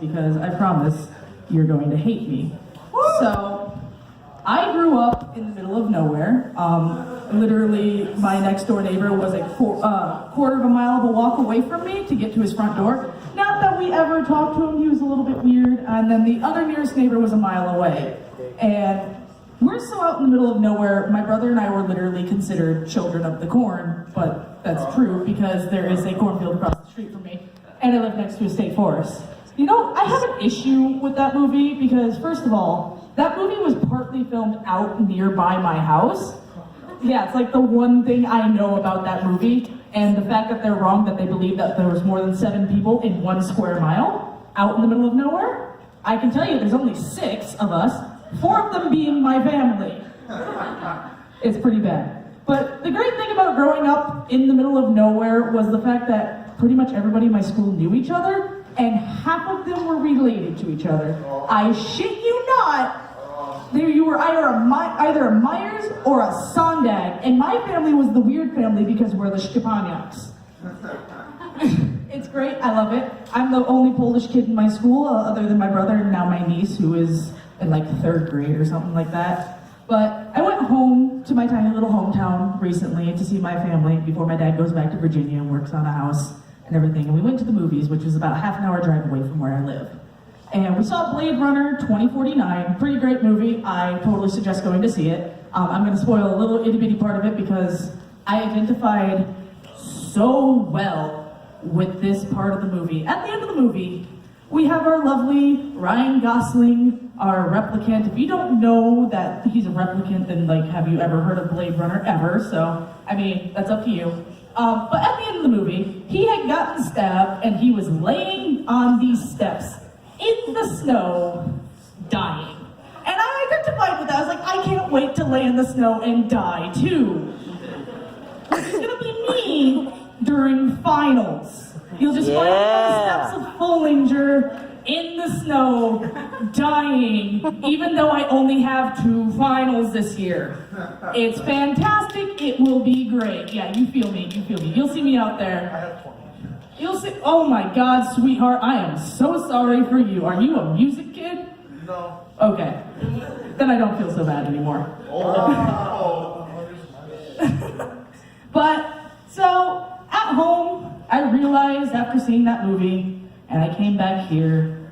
because I promise you're going to hate me. So, I grew up in the middle of nowhere. Literally, my next door neighbor was a quarter of a mile of a walk away from me to get to his front door. Not that we ever talked to him, he was a little bit weird. And then the other nearest neighbor was a mile away. And we're so out in the middle of nowhere, my brother and I were literally considered children of the corn, but that's true because there is a cornfield across the street from me, and I live next to a state forest. You know, I have an issue with that movie because, first of all, that movie was partly filmed out nearby my house. Yeah, it's like the one thing I know about that movie, and the fact that they're wrong that they believe that there was more than 7 people in 1 square mile out in the middle of nowhere. I can tell you there's only 6 of us, 4 of them being my family. It's pretty bad. But the great thing about growing up in the middle of nowhere was the fact that pretty much everybody in my school knew each other, and half of them were related to each other. I shit you not. You were either a Myers or a Sondag, and my family was the weird family because we're the Szczepaniaks. It's great, I love it. I'm the only Polish kid in my school, other than my brother and now my niece, who is in like 3rd grade or something like that. But I went home to my tiny little hometown recently to see my family before my dad goes back to Virginia and works on a house and everything. And we went to the movies, which is about a half an hour drive away from where I live. And we saw Blade Runner 2049, pretty great movie. I totally suggest going to see it. I'm gonna spoil a little itty bitty part of it because I identified so well with this part of the movie. At the end of the movie, we have our lovely Ryan Gosling, our replicant. If you don't know that he's a replicant, then like, have you ever heard of Blade Runner ever? So, I mean, that's up to you. But at the end of the movie, he had gotten stabbed and he was laying on these steps in the snow, dying. And I identified with that. I was like, I can't wait to lay in the snow and die too. It's gonna be me during finals. You'll just find me on the steps of Follinger in the snow, dying, even though I only have 2 finals this year. It's fantastic, it will be great. Yeah, you feel me, you feel me. You'll see me out there. I have 20. You'll see, oh my God, sweetheart, I am so sorry for you. Are you a music kid? No. Okay, then I don't feel so bad anymore. Oh. But, so, at home, I realized after seeing that movie, and I came back here,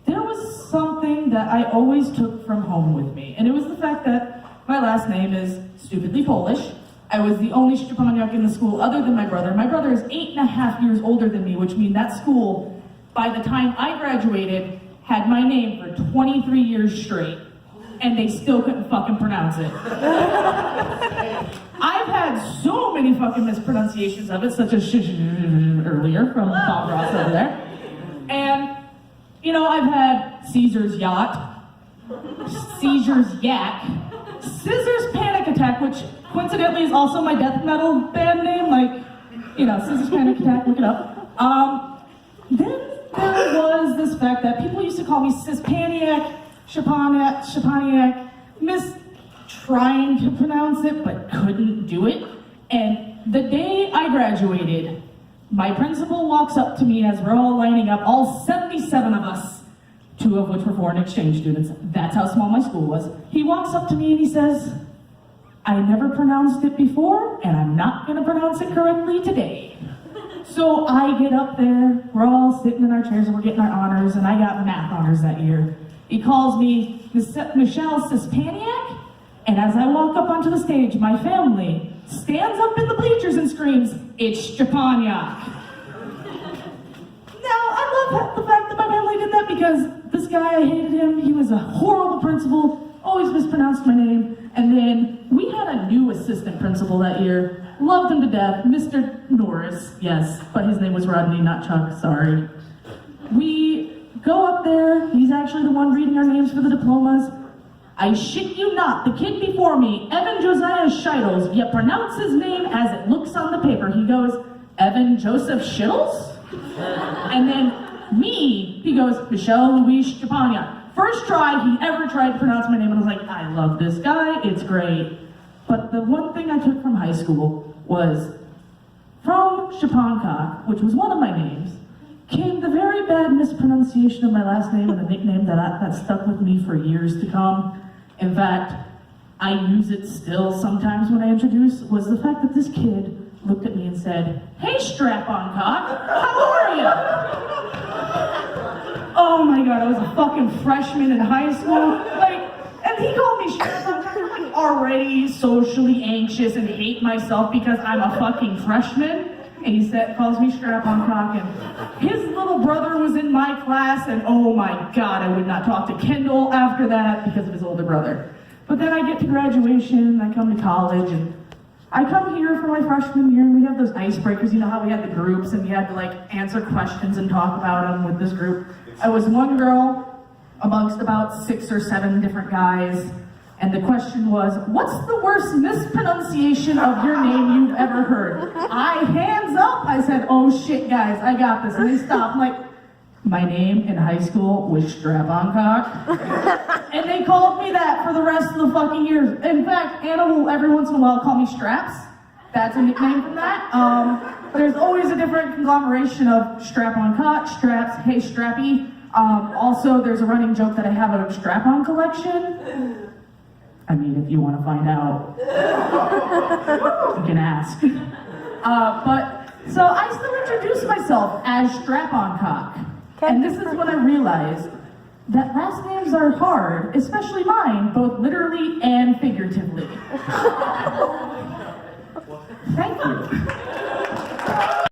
there was something that I always took from home with me. And it was the fact that my last name is stupidly Polish. I was the only Szczepaniak in the school other than my brother. My brother is 8.5 years older than me, which means that school, by the time I graduated, had my name for 23 years straight. And they still couldn't fucking pronounce it. I've had so many fucking mispronunciations of it, such as earlier from Bob Ross over there. And, you know, I've had Caesar's Yacht, Caesar's Yak, Scissors Panic Attack, which coincidentally is also my death metal band name, like, you know, Scissors Panic Attack, look it up. Then there was this fact that people used to call me Cispaniac, Szczepaniak, Miss trying to pronounce it but couldn't do it. And the day I graduated, my principal walks up to me as we're all lining up, all 77 of us, 2 of which were foreign exchange students. That's how small my school was. He walks up to me and he says, I never pronounced it before, and I'm not gonna pronounce it correctly today. So I get up there, we're all sitting in our chairs and we're getting our honors, and I got math honors that year. He calls me Michelle Cispaniak, and as I walk up onto the stage, my family stands up in the bleachers and screams, it's Szczepaniak. Now, I love the fact that my family did that because this guy, I hated him, he was a horrible principal, always mispronounced my name, and then we had a new assistant principal that year, loved him to death, Mr. Norris, yes, but his name was Rodney, not Chuck, sorry. We go up there, he's actually the one reading our names for the diplomas. I shit you not, the kid before me, Evan Josiah Scheidels, yet pronounce his name as it looks on the paper. He goes, Evan Joseph Shittles? And then me, he goes, Michelle Louise Szczepaniak. First try he ever tried to pronounce my name, and I was like, I love this guy, it's great. But the one thing I took from high school was, from Szczepanka, which was one of my names, came the very bad mispronunciation of my last name and a nickname that stuck with me for years to come. In fact, I use it still sometimes when I introduce, was the fact that this kid looked at me and said, "Hey, strap-on cock, how are you?" Oh my God, I was a fucking freshman in high school. And he called me strap-on cock. I'm like already socially anxious and hate myself because I'm a fucking freshman. And he calls me strap-on cock, and his little brother was in my class, and oh my God, I would not talk to Kendall after that because of his older brother. But then I get to graduation, I come to college, and I come here for my freshman year, and we have those icebreakers. You know how we had the groups, and you had to like answer questions and talk about them with this group. I was one girl amongst about 6 or 7 different guys, and the question was, what's the worst mispronunciation of your name you've ever heard? Hands up, I said, oh shit guys, I got this. And they stopped. I'm like, my name in high school was Strap-on Cock. And they called me that for the rest of the fucking years. In fact, Anna will every once in a while call me Straps. That's a nickname from that. There's always a different conglomeration of Strap-on Cock, Straps, hey Strappy. Also, there's a running joke that I have a strap-on collection. I mean, if you want to find out, you can ask. So I still introduce myself as Strap-on Cock. And this is when I realized that last names are hard, especially mine, both literally and figuratively. Thank you.